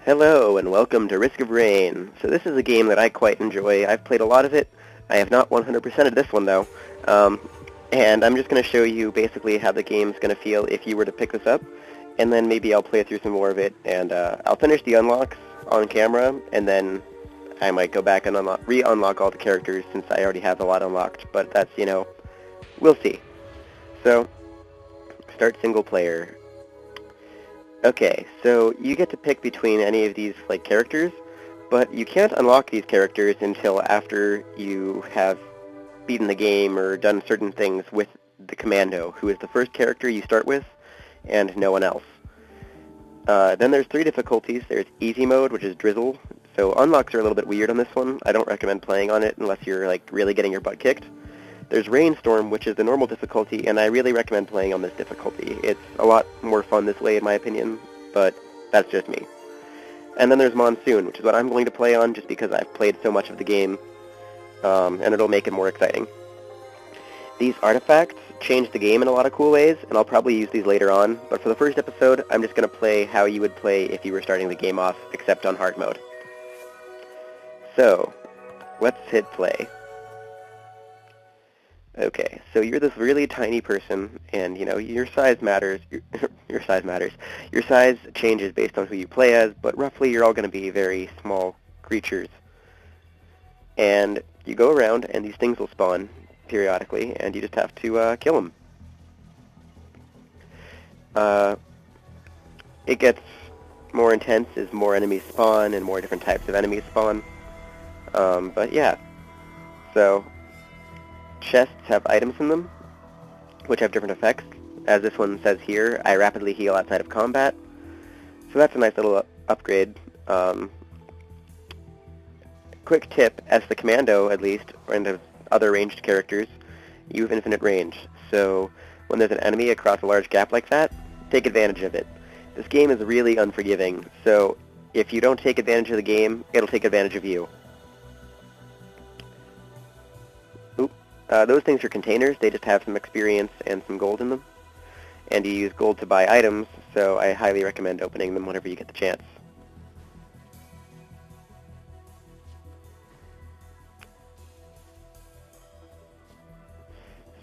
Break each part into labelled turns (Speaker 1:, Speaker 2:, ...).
Speaker 1: Hello, and welcome to Risk of Rain. So this is a game that I quite enjoy. I've played a lot of it. I have not 100%ed this one, though. And I'm just going to show you basically how the game's going to feel if you were to pick this up. And then maybe I'll play through some more of it, and I'll finish the unlocks on camera, and then I might go back and re-unlock all the characters since I already have a lot unlocked. But that's, we'll see. So, start single player. Okay, so you get to pick between any of these characters, but you can't unlock these characters until after you have beaten the game or done certain things with the Commando, who is the first character you start with, and no one else. Then there's 3 difficulties. There's easy mode, which is drizzle, so unlocks are a little bit weird on this one. I don't recommend playing on it unless you're really getting your butt kicked. There's Rainstorm, which is the normal difficulty, and I really recommend playing on this difficulty. It's a lot more fun this way, in my opinion, but that's just me. And then there's Monsoon, which is what I'm going to play on just because I've played so much of the game, and it'll make it more exciting. These artifacts change the game in a lot of cool ways, and I'll probably use these later on, but for the first episode, I'm just going to play how you would play if you were starting the game off, except on hard mode. So, let's hit play. Okay, so you're this really tiny person, and your size matters. Your size matters. Your size changes based on who you play as, but roughly you're all going to be very small creatures. And you go around, and these things will spawn periodically, and you just have to kill them. It gets more intense as more enemies spawn and more different types of enemies spawn. But yeah, so chests have items in them, which have different effects. As this one says here, I rapidly heal outside of combat. So that's a nice little upgrade. Quick tip, as the Commando at least, and other ranged characters, you have infinite range. So when there's an enemy across a large gap like that, take advantage of it. This game is really unforgiving, so if you don't take advantage of the game, it'll take advantage of you. Those things are containers. They just have some experience and some gold in them. And you use gold to buy items, so I highly recommend opening them whenever you get the chance.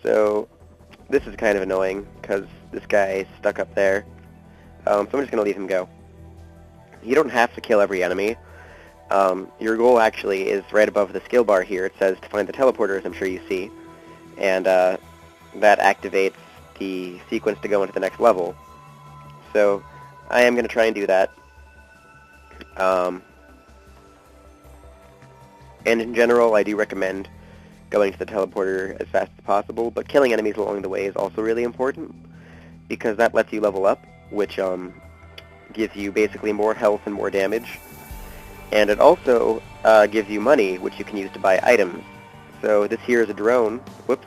Speaker 1: So, this is kind of annoying, because this guy is stuck up there. So I'm just going to leave him go. You don't have to kill every enemy. Your goal actually is right above the skill bar here. It says to find the teleporters, I'm sure you see. And that activates the sequence to go into the next level. So I am going to try and do that. And in general, I do recommend going to the teleporter as fast as possible, but killing enemies along the way is also really important, because that lets you level up, which gives you basically more health and more damage. And it also gives you money, which you can use to buy items. So this here is a drone. Whoops.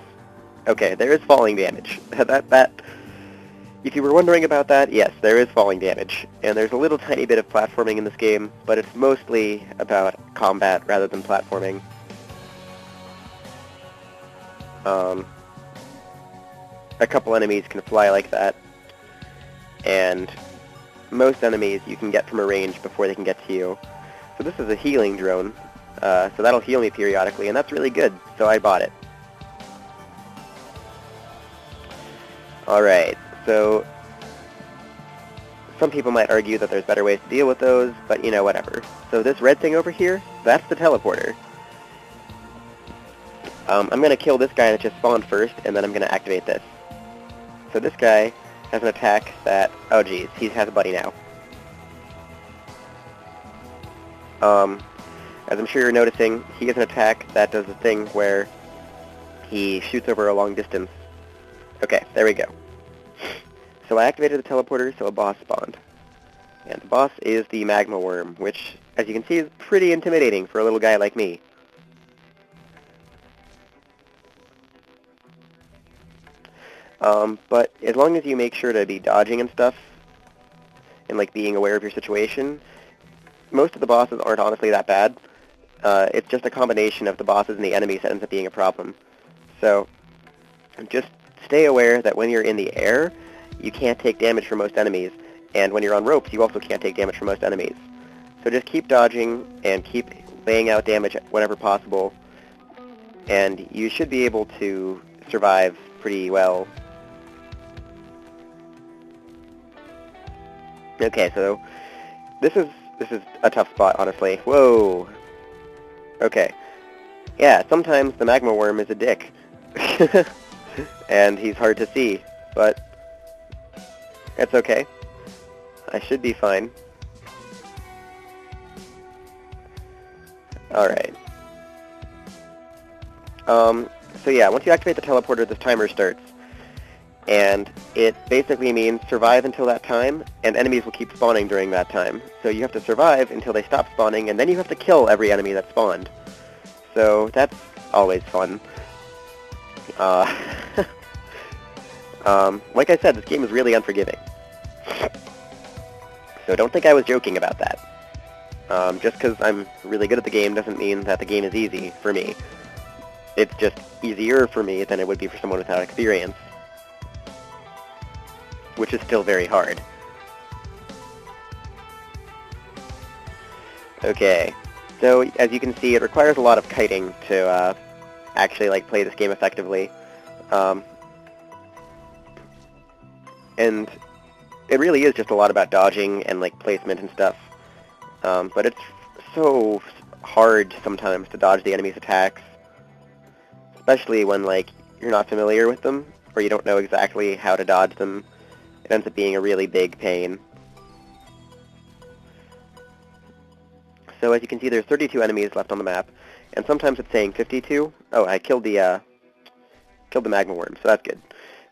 Speaker 1: Okay, there is falling damage. If you were wondering about that, yes, there is falling damage. And there's a little tiny bit of platforming in this game, but it's mostly about combat rather than platforming. A couple enemies can fly like that, and most enemies you can get from a range before they can get to you. So this is a healing drone, so that'll heal me periodically, and that's really good, so I bought it. Alright, so some people might argue that there's better ways to deal with those, but whatever. So this red thing over here, that's the teleporter. I'm going to kill this guy that just spawned first, and then I'm going to activate this. So this guy has an attack that, oh geez, he has a buddy now. As I'm sure you're noticing, he has an attack that does a thing where he shoots over a long distance. Okay, there we go. So I activated the teleporter, so a boss spawned. And the boss is the magma worm, which, as you can see, is pretty intimidating for a little guy like me. But as long as you make sure to be dodging and stuff, and being aware of your situation, most of the bosses aren't honestly that bad. It's just a combination of the bosses and the enemies that ends up being a problem. So, just stay aware that when you're in the air, you can't take damage from most enemies, and when you're on ropes, you also can't take damage from most enemies. So just keep dodging and keep laying out damage whenever possible, and you should be able to survive pretty well. Okay, so this is a tough spot, honestly. Whoa. Okay. Yeah, sometimes the magma worm is a dick. And he's hard to see, but it's okay. I should be fine. Alright. So yeah, once you activate the teleporter, this timer starts. And it basically means survive until that time, and enemies will keep spawning during that time. So you have to survive until they stop spawning, and then you have to kill every enemy that spawned. So that's always fun. Like I said, this game is really unforgiving. So don't think I was joking about that. Just because I'm really good at the game doesn't mean that the game is easy for me. It's just easier for me than it would be for someone without experience. Which is still very hard. Okay, so as you can see, it requires a lot of kiting to actually play this game effectively. And it really is just a lot about dodging and placement and stuff. But it's so hard sometimes to dodge the enemy's attacks, especially when you're not familiar with them or you don't know exactly how to dodge them. It ends up being a really big pain. So as you can see, there's 32 enemies left on the map, and sometimes it's saying 52. Oh, I killed the magma worm, so that's good.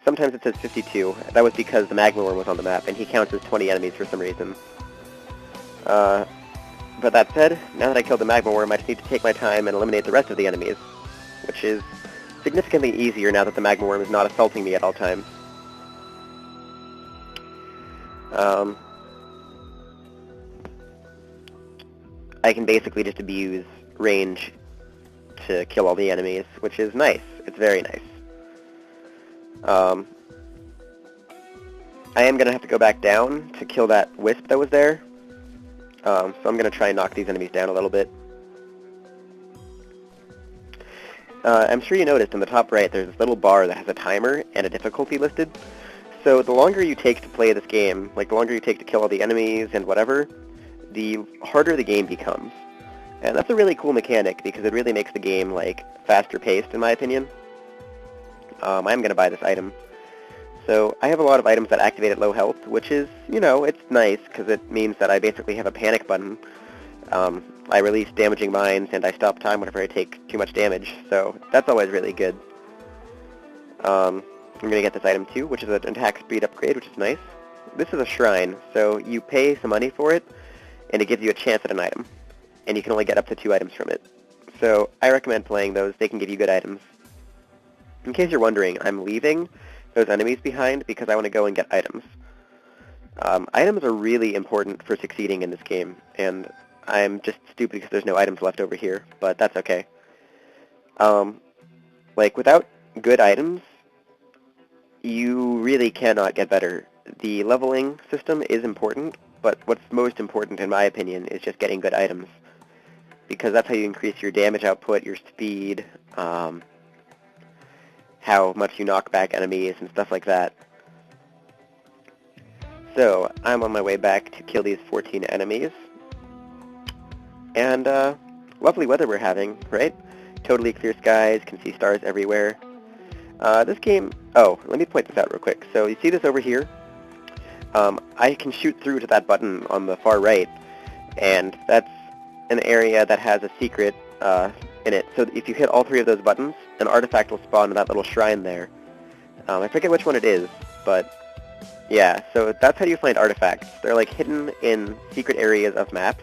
Speaker 1: Sometimes it says 52. That was because the magma worm was on the map, and he counts as 20 enemies for some reason. But that said, now that I killed the magma worm, I just need to take my time and eliminate the rest of the enemies, which is significantly easier now that the magma worm is not assaulting me at all times. I can basically just abuse range to kill all the enemies, which is nice. It's very nice. I am going to have to go back down to kill that wisp that was there. So I'm going to try and knock these enemies down a little bit. I'm sure you noticed in the top right there's this little bar that has a timer and a difficulty listed. So the longer you take to play this game, the longer you take to kill all the enemies and whatever, the harder the game becomes. And that's a really cool mechanic because it really makes the game, faster paced in my opinion. I'm going to buy this item. So I have a lot of items that activate at low health, which is, it's nice because it means that I basically have a panic button. I release damaging mines and I stop time whenever I take too much damage, so that's always really good. I'm going to get this item too, which is an attack speed upgrade, which is nice. This is a shrine, so you pay some money for it, and it gives you a chance at an item. And you can only get up to 2 items from it. So I recommend playing those. They can give you good items. In case you're wondering, I'm leaving those enemies behind because I want to go and get items. Items are really important for succeeding in this game, and I'm just stupid because there's no items left over here, but that's okay. Without good items, you really cannot get better. The leveling system is important, but what's most important, in my opinion, is just getting good items. Because that's how you increase your damage output, your speed, how much you knock back enemies, and stuff like that. So, I'm on my way back to kill these 14 enemies. And, lovely weather we're having, right? Totally clear skies, can see stars everywhere. This game... Oh, let me point this out real quick. So, you see this over here? I can shoot through to that button on the far right, and that's an area that has a secret in it. So if you hit all 3 of those buttons, an artifact will spawn in that little shrine there. I forget which one it is, but yeah, so that's how you find artifacts. They're hidden in secret areas of maps.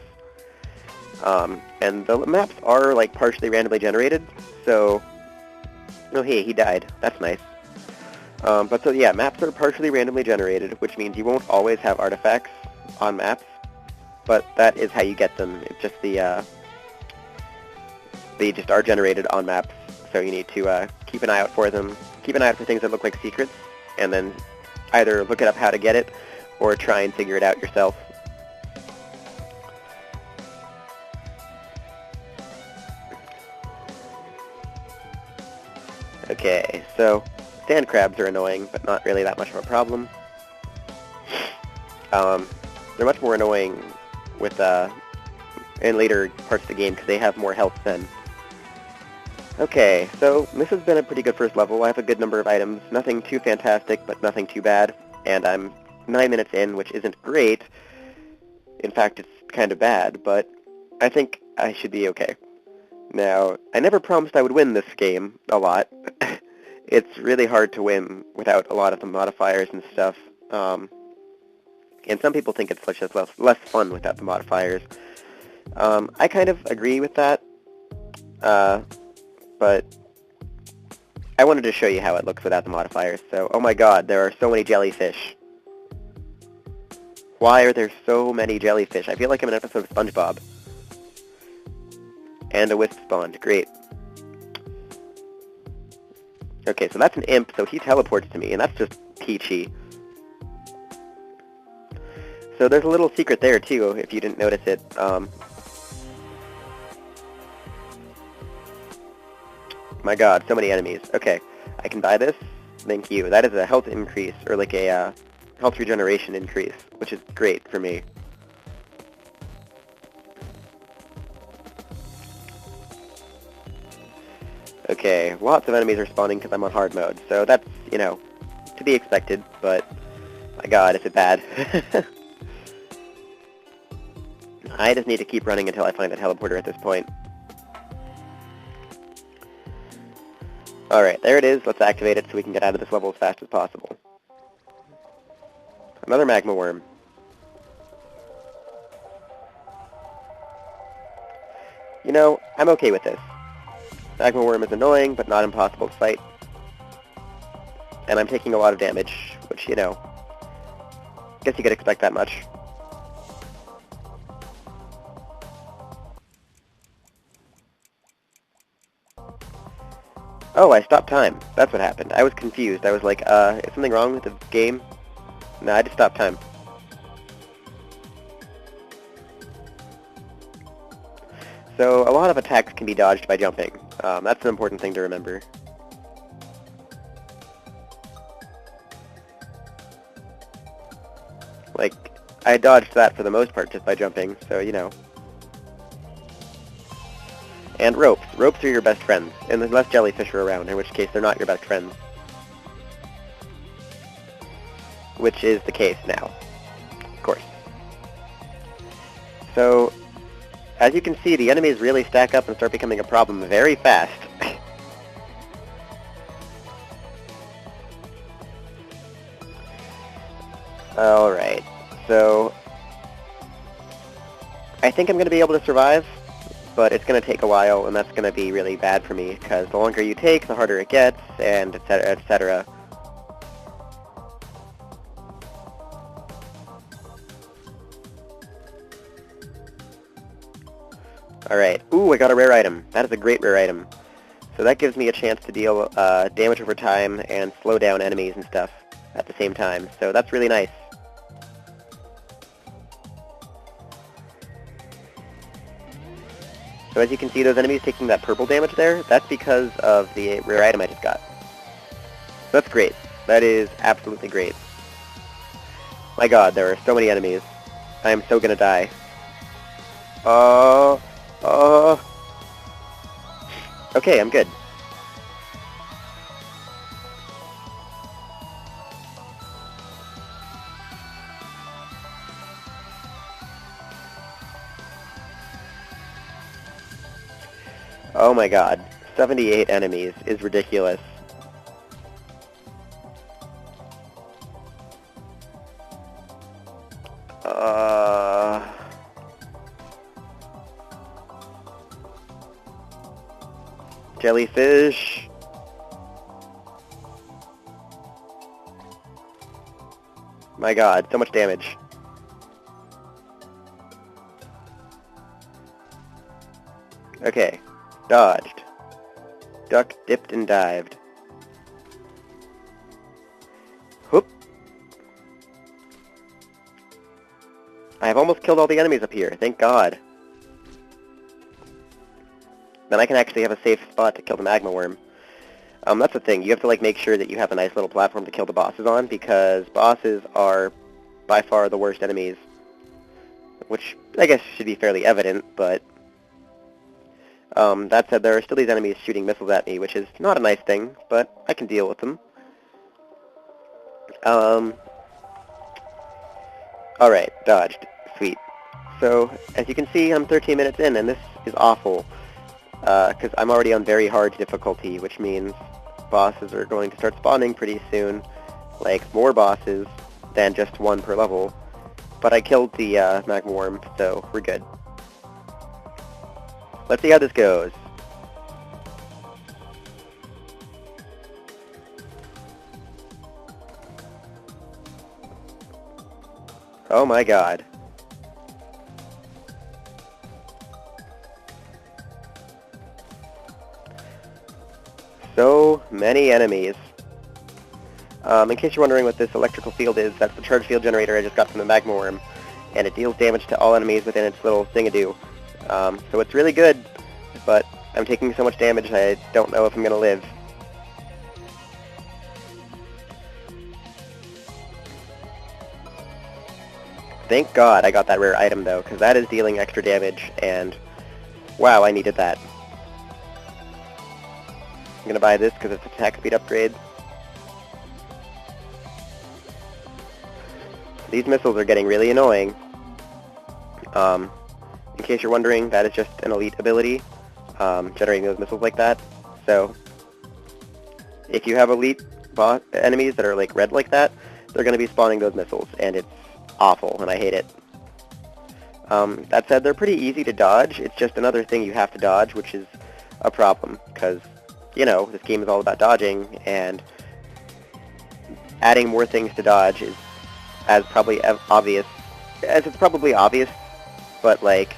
Speaker 1: And the maps are partially randomly generated, so... Oh hey, he died. That's nice. But so yeah, maps are partially randomly generated, which means you won't always have artifacts on maps, but that is how you get them. It's just they just are generated on maps, so you need to keep an eye out for them. Keep an eye out for things that look like secrets, and then either look it up how to get it, or try and figure it out yourself. Okay, so sand crabs are annoying, but not really that much of a problem. They're much more annoying with in later parts of the game because they have more health then. Okay, so this has been a pretty good first level. I have a good number of items. Nothing too fantastic, but nothing too bad. And I'm 9 minutes in, which isn't great. In fact, it's kind of bad, but I think I should be okay. Now, I never promised I would win this game a lot. It's really hard to win without a lot of the modifiers and stuff. And some people think it's just less fun without the modifiers. I kind of agree with that. But I wanted to show you how it looks without the modifiers. So, oh my god, there are so many jellyfish. Why are there so many jellyfish? I feel like I'm in an episode of SpongeBob. And a wisp spawned. Great. Okay, so that's an imp, so he teleports to me, and that's just peachy. So there's a little secret there, too, if you didn't notice it. My god, so many enemies. Okay, I can buy this. Thank you. That is a health increase, or like a health regeneration increase, which is great for me. Okay, lots of enemies are spawning because I'm on hard mode, so that's, you know, to be expected, but my god, is it bad. I just need to keep running until I find a teleporter at this point. Alright, there it is. Let's activate it so we can get out of this level as fast as possible. Another magma worm. You know, I'm okay with this. Magma worm is annoying, but not impossible to fight. And I'm taking a lot of damage, which, you know, guess you could expect that much. Oh, I stopped time. That's what happened. I was confused. I was like, is something wrong with the game? No, I just stopped time. So, a lot of attacks can be dodged by jumping. That's an important thing to remember. Like, I dodged that for the most part just by jumping, so, you know. And ropes. Ropes are your best friends, unless jellyfish are around, in which case they're not your best friends. Which is the case now, of course. So, as you can see, the enemies really stack up and start becoming a problem very fast. Alright, so I think I'm going to be able to survive, but it's going to take a while, and that's going to be really bad for me, because the longer you take, the harder it gets, and etc., etc. Alright, ooh, I got a rare item. That is a great rare item. So that gives me a chance to deal damage over time and slow down enemies and stuff at the same time, so that's really nice. So as you can see, those enemies taking that purple damage there, that's because of the rare item I just got. So that's great. That is absolutely great. My god, there are so many enemies. I am so gonna die. Okay, I'm good. Oh my god, 78 enemies is ridiculous. Jellyfish. My god, so much damage. Okay. Dodged. Duck, dipped, and dived. Whoop. I have almost killed all the enemies up here, thank god. Then I can actually have a safe spot to kill the magma worm. That's the thing. You have to like make sure that you have a nice little platform to kill the bosses on, because bosses are by far the worst enemies, which I guess should be fairly evident, but that said, there are still these enemies shooting missiles at me, which is not a nice thing, but I can deal with them. Alright, dodged. Sweet. So, as you can see, I'm 13 minutes in, and this is awful, because I'm already on very hard difficulty, which means bosses are going to start spawning pretty soon, like more bosses than just one per level. But I killed the magma worm, so we're good. Let's see how this goes. Oh my god. So many enemies. In case you're wondering what this electrical field is, that's the charge field generator I just got from the magma worm, and it deals damage to all enemies within its little thingadoo. So it's really good, but I'm taking so much damage I don't know if I'm gonna live. Thank God I got that rare item though, because that is dealing extra damage, and wow, I needed that. I'm gonna buy this because it's attack speed upgrade. These missiles are getting really annoying. In case you're wondering, that is just an elite ability, generating those missiles like that. So, if you have elite enemies that are like red like that, they're going to be spawning those missiles, and it's awful, and I hate it. That said, they're pretty easy to dodge. It's just another thing you have to dodge, which is a problem, because, you know, this game is all about dodging, and adding more things to dodge is as it's probably obvious, but like,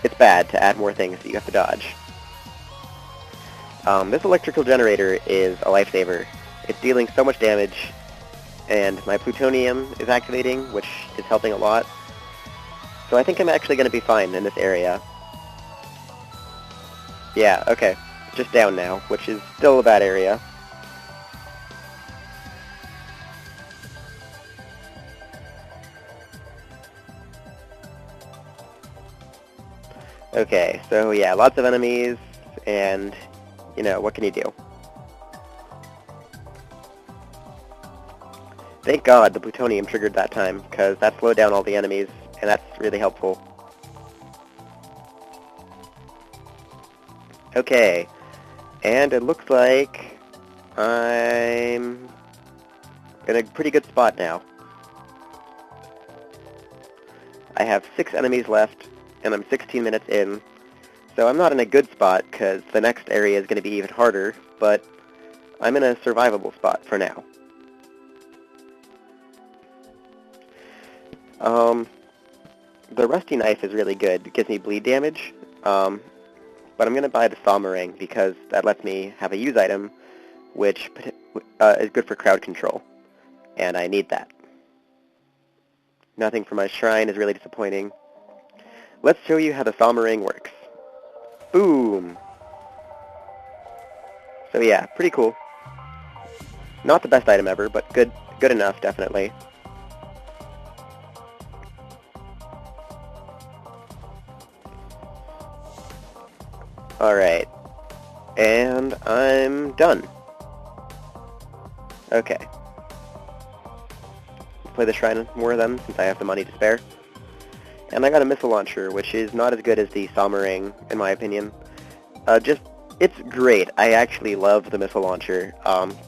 Speaker 1: it's bad to add more things that you have to dodge. This electrical generator is a lifesaver. It's dealing so much damage, and my plutonium is activating, which is helping a lot. So I think I'm actually going to be fine in this area. Yeah, okay. Just down now, which is still a bad area. Okay, so yeah, lots of enemies, and, you know, what can you do? Thank God the plutonium triggered that time, because that slowed down all the enemies, and that's really helpful. Okay, and it looks like I'm in a pretty good spot now. I have 6 enemies left, and I'm 16 minutes in, so I'm not in a good spot, because the next area is going to be even harder, but I'm in a survivable spot for now. The rusty knife is really good. It gives me bleed damage, but I'm going to buy the Sama ring, because that lets me have a use item, which is good for crowd control, and I need that. Nothing for my shrine is really disappointing. Let's show you how the Sama ring works. Boom! So yeah, pretty cool. Not the best item ever, but good enough, definitely. Alright. And I'm done. Okay. Let's play the shrine more then, since I have the money to spare. And I got a missile launcher, which is not as good as the Sama ring, in my opinion. It's great. I actually love the missile launcher,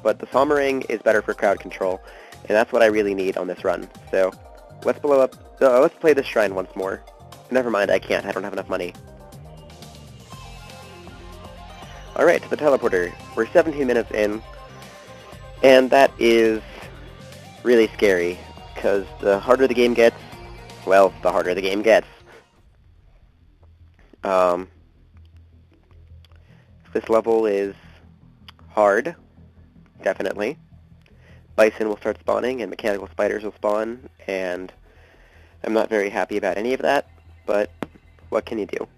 Speaker 1: but the Sama ring is better for crowd control, and that's what I really need on this run. So, let's play this shrine once more. Never mind, I can't. I don't have enough money. Alright, to the teleporter. We're 17 minutes in, and that is really scary, because the harder the game gets, well, the harder the game gets. This level is hard, definitely. Bison will start spawning, and mechanical spiders will spawn, and I'm not very happy about any of that, but what can you do?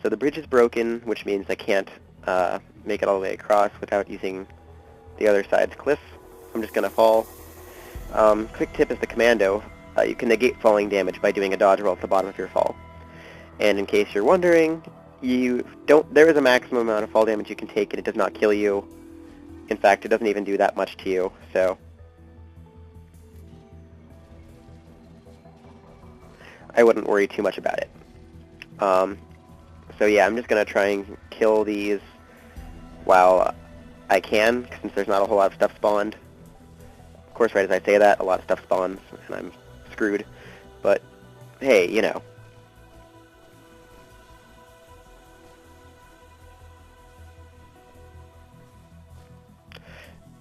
Speaker 1: So the bridge is broken, which means I can't make it all the way across without using the other side's cliff. I'm just going to fall. Quick tip is the commando. You can negate falling damage by doing a dodge roll at the bottom of your fall. And in case you're wondering, there is a maximum amount of fall damage you can take, and it does not kill you. In fact, it doesn't even do that much to you, so I wouldn't worry too much about it. So yeah, I'm just going to try and kill these while I can, since there's not a whole lot of stuff spawned. Of course, right as I say that, a lot of stuff spawns, and I'm screwed. But, hey, you know.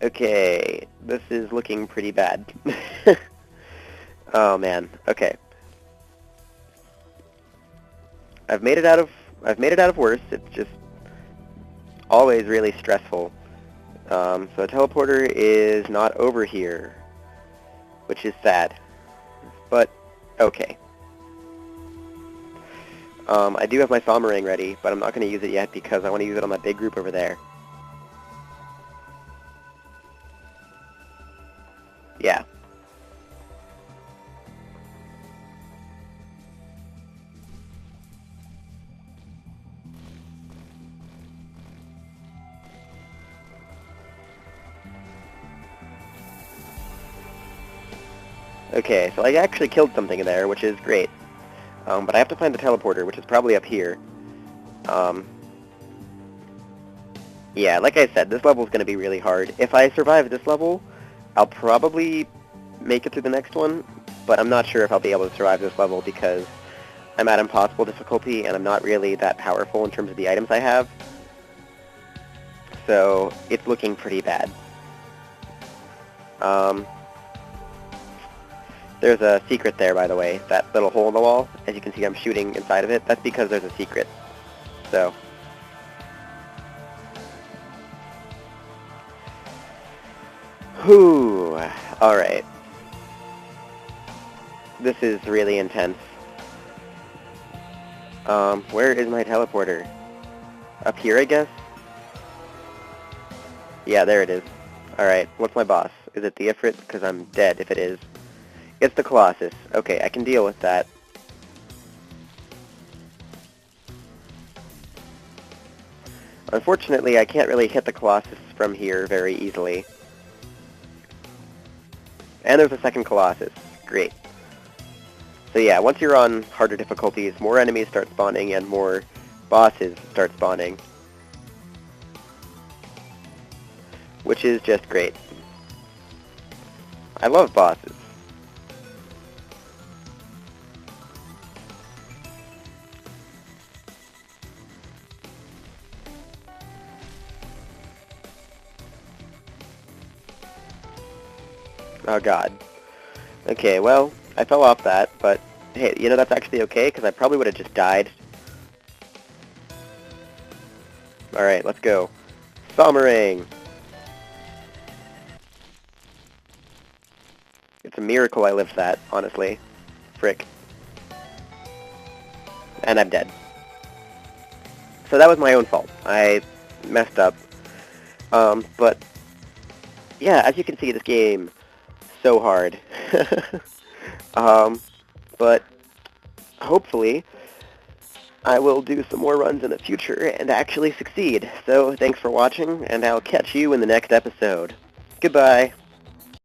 Speaker 1: Okay, this is looking pretty bad. Oh man, okay. I've made it out of worse. It's just always really stressful. So the teleporter is not over here, which is sad. But okay. I do have my Sommering ready, but I'm not going to use it yet because I want to use it on that big group over there. Yeah. Okay, so I actually killed something in there, which is great. But I have to find the teleporter, which is probably up here. Yeah, like I said, this level is going to be really hard. If I survive this level, I'll probably make it through the next one, but I'm not sure if I'll be able to survive this level because I'm at impossible difficulty, and I'm not really that powerful in terms of the items I have. So, it's looking pretty bad. There's a secret there, by the way, that little hole in the wall. As you can see, I'm shooting inside of it. That's because there's a secret. So. Whew. Alright. This is really intense. Where is my teleporter? Up here, I guess? Yeah, there it is. Alright, what's my boss? Is it the Ifrit? Because I'm dead if it is. It's the Colossus. Okay, I can deal with that. Unfortunately, I can't really hit the Colossus from here very easily. And there's a second Colossus. Great. So yeah, once you're on harder difficulties, more enemies start spawning and more bosses start spawning. Which is just great. I love bosses. Oh god. Okay, well, I fell off that, but hey, you know, that's actually okay, because I probably would have just died. Alright, let's go. Sommering! It's a miracle I lived that, honestly. Frick. And I'm dead. So that was my own fault. I messed up. But yeah, as you can see, this game so hard. But hopefully I will do some more runs in the future and actually succeed. So thanks for watching, and I'll catch you in the next episode. Goodbye.